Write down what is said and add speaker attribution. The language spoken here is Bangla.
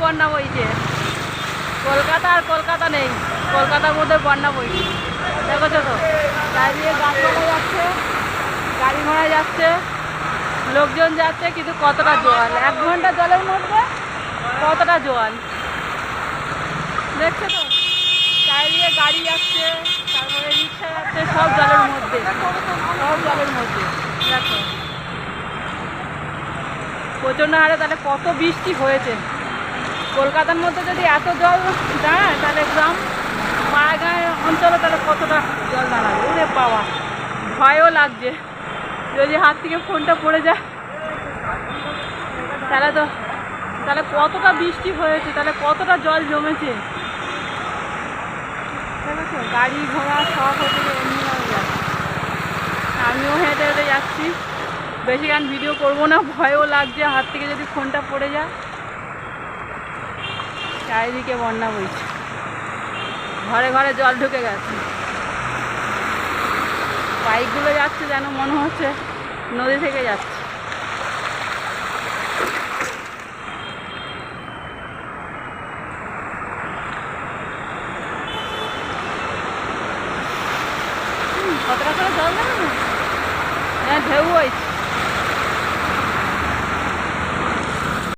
Speaker 1: বন্যা বইছে। কলকাতা আর কলকাতা নেই, কলকাতার মধ্যে বন্যা বইছে। দেখেছো তো, চারিদিকে গাছপালা যাচ্ছে, গাড়ি ঘোড়া যাচ্ছে, লোকজন যাচ্ছে, কিন্তু কতটা জল, 1 ঘন্টা জলের মধ্যে কতটা জল দেখছো তো। চারিদিকে গাড়ি যাচ্ছে, তারপরে রিক্সা যাচ্ছে, সব জলের মধ্যে, সব জলের মধ্যে। দেখো প্রচণ্ড হারে তাহলে কত বৃষ্টি হয়েছে। কলকাতার মধ্যে যদি এত জল দাঁড়ায়, তাহলে গ্রাম পাড়াগাঁয়ের অঞ্চলে তাহলে কতটা জল দাঁড়াবে। ওরে বাবা, ভয়ও লাগছে যদি হাত থেকে ফোনটা পড়ে যায়। তাহলে কতটা বৃষ্টি হয়েছে, তাহলে কতটা জল জমেছে। দেখেছো গাড়ি ঘোড়া সব হচ্ছে এমনিভাবে যাচ্ছে। আমিও হেঁটে হেঁটে যাচ্ছি, বেশি গান ভিডিও করবো না, ভয়ও লাগছে হাত থেকে যদি ফোনটা পড়ে যায়। চারিদিকে বন্যা বইছে, ঘরে ঘরে জল ঢুকে গেছে। বাইকগুলো যাচ্ছে যেন মনে হচ্ছে নদী থেকে যাচ্ছে। কতটা করে জল দেবে না, হ্যাঁ ঢেউ হয়েছে।